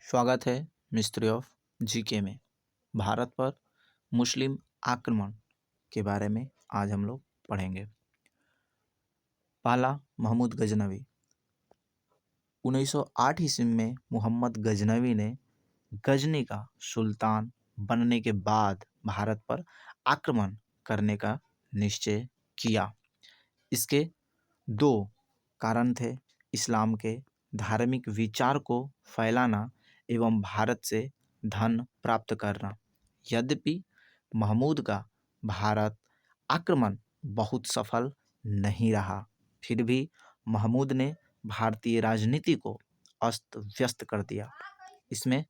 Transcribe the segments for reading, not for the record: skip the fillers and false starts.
स्वागत है mystery of GK में। भारत पर मुस्लिम आक्रमण के बारे में आज हम लोग पढ़ेंगे। पहला, महमूद गजनवी। 1908 ईस्वी में मोहम्मद गजनवी ने गजनी का सुल्तान बनने के बाद भारत पर आक्रमण करने का निश्चय किया। इसके दो कारण थे: इस्लाम के धार्मिक विचार को फैलाना एवं भारत से धन प्राप्त करना। यद्यपि महमूद का भारत आक्रमण बहुत सफल नहीं रहा, फिर भी महमूद ने भारतीय राजनीति को अस्त व्यस्त कर दिया। इसमें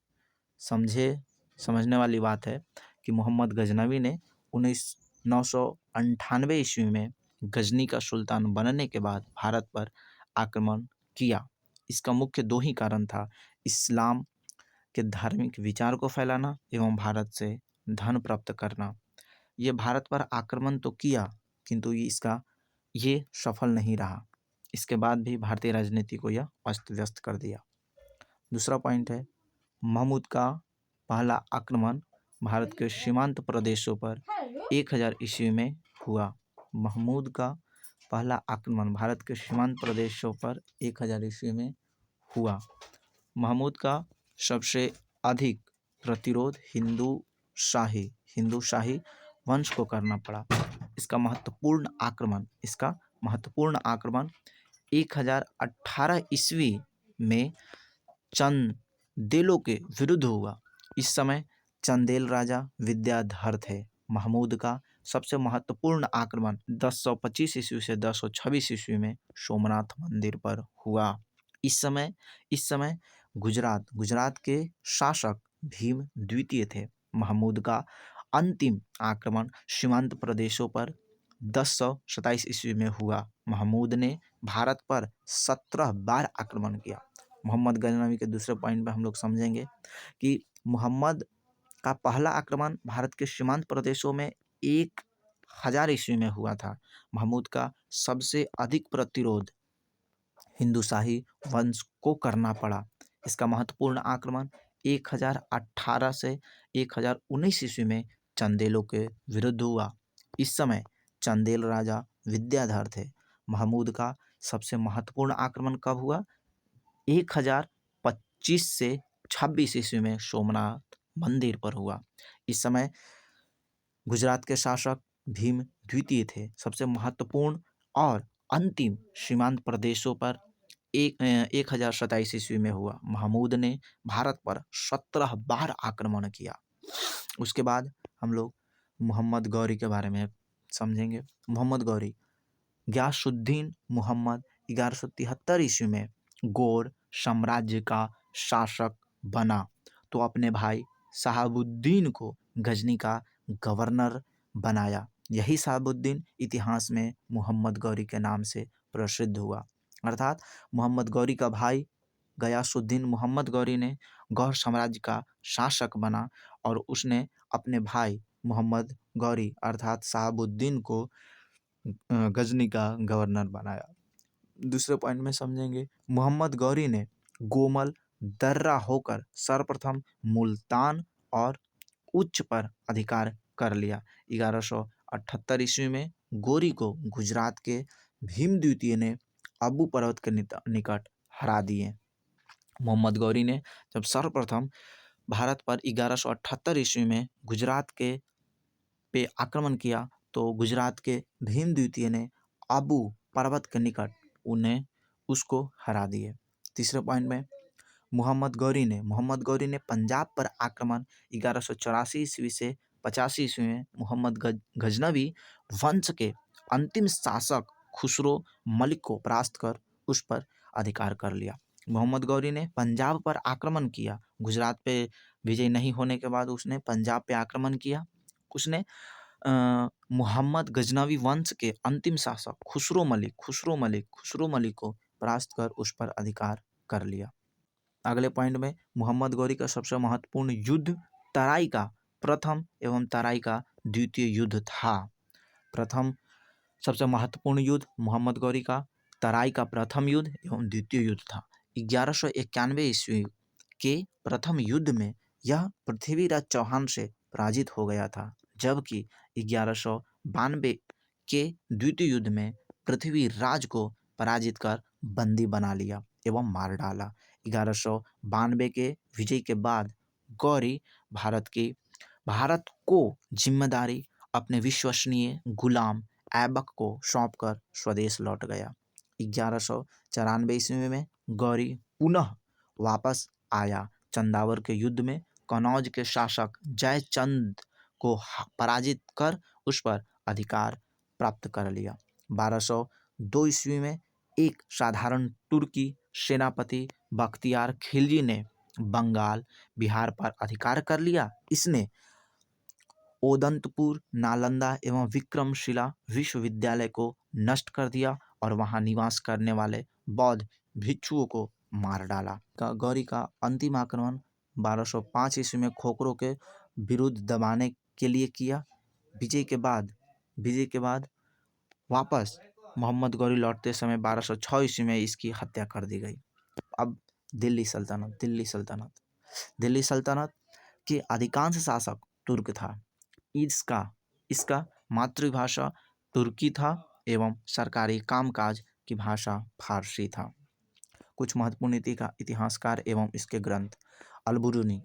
समझने वाली बात है कि मोहम्मद गजनवी ने 998 ईस्वी में गजनी का सुल्तान बनने के बाद भारत पर आक्रमण किया। इसका मुख्य दो ही कारण था: इस्लाम के धार्मिक विचार को फैलाना एवं भारत से धन प्राप्त करना। ये भारत पर आक्रमण तो किया, किंतु ये सफल नहीं रहा। इसके बाद भी भारतीय राजनीति को यह अस्त व्यस्त कर दिया। दूसरा पॉइंट है, महमूद का पहला आक्रमण भारत के सीमांत प्रदेशों पर 1000 ईस्वी में हुआ। महमूद का पहला आक्रमण भारत के सीमांत प्रदेशों पर 1000 ईस्वी में हुआ। महमूद का सबसे अधिक प्रतिरोध हिंदू शाही वंश को करना पड़ा। इसका महत्वपूर्ण आक्रमण 1018 ईस्वी में चंदेलों के विरुद्ध हुआ। इस समय चंदेल राजा विद्याधर थे। महमूद का सबसे महत्वपूर्ण आक्रमण 1025 ईस्वी से 1026 ईस्वी में सोमनाथ मंदिर पर हुआ। इस समय गुजरात के शासक भीम द्वितीय थे। महमूद का अंतिम आक्रमण सीमांत प्रदेशों पर 1027 ईस्वी में हुआ। महमूद ने भारत पर 17 बार आक्रमण किया। मोहम्मद गजनवी के दूसरे पॉइंट में हम लोग समझेंगे कि मोहम्मद का पहला आक्रमण भारत के सीमांत प्रदेशों में 1000 ईस्वी में हुआ था। महमूद का सबसे अधिक प्रतिरोध हिंदू शाही वंश को करना पड़ा। इसका महत्वपूर्ण आक्रमण 1018 से 1019 ईस्वी में चंदेलों के विरुद्ध हुआ। इस समय चंदेल राजा विद्याधर थे। महमूद का सबसे महत्वपूर्ण आक्रमण कब हुआ? 1025 से 26 ईस्वी में सोमनाथ मंदिर पर हुआ। इस समय गुजरात के शासक भीम द्वितीय थे। सबसे महत्वपूर्ण और अंतिम सीमांत प्रदेशों पर 1027 ईस्वी में हुआ। महमूद ने भारत पर 17 बार आक्रमण किया। उसके बाद हम लोग मोहम्मद गौरी के बारे में समझेंगे। मोहम्मद गौरी गयासुद्दीन मोहम्मद 1173 ईस्वी में गौर साम्राज्य का शासक बना तो अपने भाई शहाबुद्दीन को गजनी का गवर्नर बनाया। यही शहाबुद्दीन इतिहास में मोहम्मद गौरी के नाम से प्रसिद्ध हुआ। अर्थात मोहम्मद गौरी का भाई गयासुद्दीन मोहम्मद गौरी ने गौर साम्राज्य का शासक बना और उसने अपने भाई मोहम्मद गौरी अर्थात शहाबुद्दीन को गजनी का गवर्नर बनाया। दूसरे पॉइंट में समझेंगे, मोहम्मद गौरी ने गोमल दर्रा होकर सर्वप्रथम मुल्तान और उच्च पर अधिकार कर लिया। 1178 ईस्वी में गौरी को गुजरात के भीम द्वितीय ने अबू पर्वत के निकट हरा दिए। मोहम्मद गौरी ने जब सर्वप्रथम भारत पर 1178 ईस्वी में गुजरात के पे आक्रमण किया तो गुजरात के भीम द्वितीय ने अबू पर्वत के निकट उसको हरा दिए। तीसरे पॉइंट में मोहम्मद गौरी ने पंजाब पर आक्रमण 1184 ईस्वी से 85 ईस्वी में मोहम्मद गजनवी वंश के अंतिम शासक खुसरो मलिक को परास्त कर उस पर अधिकार कर लिया। मोहम्मद गौरी ने पंजाब पर आक्रमण किया। गुजरात पे विजय नहीं होने के बाद उसने पंजाब पे आक्रमण किया। उसने मोहम्मद गजनवी वंश के अंतिम शासक खुसरो मलिक को परास्त कर उस पर अधिकार कर लिया। अगले पॉइंट में मोहम्मद गौरी का सबसे महत्वपूर्ण युद्ध तराई का प्रथम एवं तराई का द्वितीय युद्ध था। प्रथम सबसे महत्वपूर्ण युद्ध मोहम्मद गौरी का तराई का प्रथम युद्ध एवं द्वितीय युद्ध था। 1191 ईस्वी के प्रथम युद्ध में यह पृथ्वीराज चौहान से पराजित हो गया था, जबकि 1192 के द्वितीय युद्ध में पृथ्वीराज को पराजित कर बंदी बना लिया एवं मार डाला। 1192 के विजय के बाद गौरी भारत को जिम्मेदारी अपने विश्वसनीय गुलाम ऐबक को सौंपकर स्वदेश लौट गया। 1194 ईस्वी में गौरी पुनः वापस आया। चंदावर के युद्ध में कनौज के शासक जयचंद को पराजित कर उस पर अधिकार प्राप्त कर लिया। 1202 ईस्वी में एक साधारण तुर्की सेनापति बख्तियार खिलजी ने बंगाल, बिहार पर अधिकार कर लिया। इसने ओदंतपुर, नालंदा एवं विक्रमशिला विश्वविद्यालय को नष्ट कर दिया और वहां निवास करने वाले बौद्ध भिक्षुओं को मार डाला। गौरी का अंतिम आक्रमण 1205 ईस्वी में खोखरों के विरुद्ध दबाने के लिए किया। विजय के बाद वापस मोहम्मद गौरी लौटते समय 1206 ईस्वी में इसकी हत्या कर दी गई। अब दिल्ली सल्तनत के अधिकांश शासक तुर्क था। इसका मातृभाषा तुर्की था एवं सरकारी कामकाज की भाषा फारसी था। कुछ महत्वपूर्ण इतिहासकार एवं इसके ग्रंथ। अलबरूनी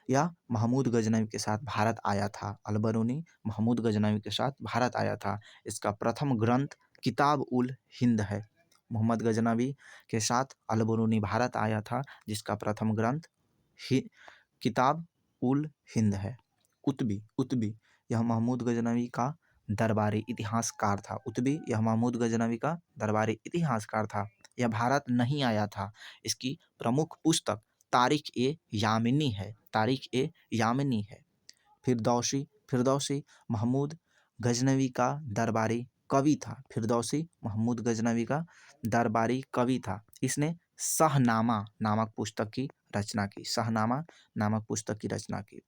यह महमूद गजनवी के साथ भारत आया था। इसका प्रथम ग्रंथ किताब उल हिंद है। मोहम्मद गजनवी के साथ अलबरूनी भारत आया था, जिसका प्रथम ग्रंथ किताब उल हिंद है। कुतबी यह महमूद गजनवी का दरबारी इतिहासकार था। यह भारत नहीं आया था। इसकी प्रमुख पुस्तक तारीख ए यामिनी है। फिरदौसी महमूद गजनवी का दरबारी कवि था। इसने शाहनामा नामक पुस्तक की रचना की।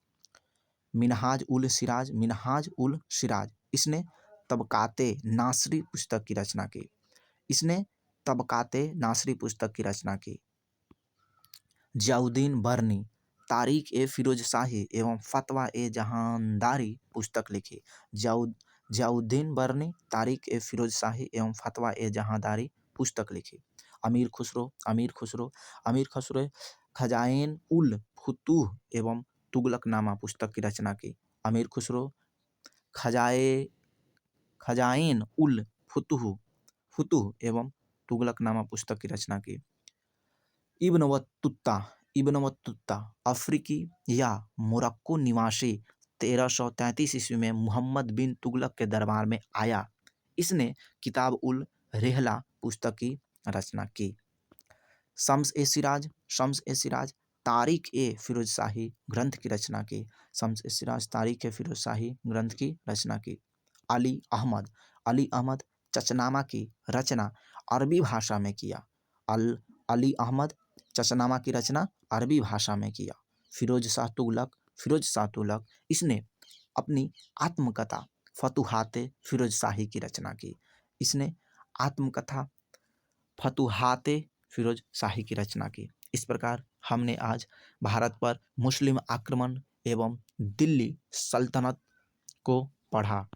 मिनहाज उल सिराज इसने तबकाते नासरी पुस्तक की रचना की। जियाउद्दीन बरनी तारीख ए फिरोज शाही एवं फतवा ए जहानदारी पुस्तक लिखी। जियाउद्दीन बरनी तारीख ए फिरोज शाही एवं फतवा ए जहांदारी पुस्तक लिखी। अमीर खुसरो खजाएन उल फुतूह एवं तुगलकनामा पुस्तक की रचना की। अमीर खुसरो खजाएन उल फुतूह एवं तुगलकनामा पुस्तक की रचना की। इब्न बत्तूता अफ्रीकी या मोरक्को निवासी 1333 ईस्वी में मुहम्मद बिन तुगलक के दरबार में आया। इसने किताब उल रेहला पुस्तक की रचना की। शम्स ए सिराज तारीख ए फिरोज शाही ग्रंथ की रचना की। अली अहमद चचनामा की रचना अरबी भाषा में किया। फिरोज शाह तुगलक इसने अपनी आत्मकथा फतुहाते फिरोज शाही की रचना की। इस प्रकार हमने आज भारत पर मुस्लिम आक्रमण एवं दिल्ली सल्तनत को पढ़ा।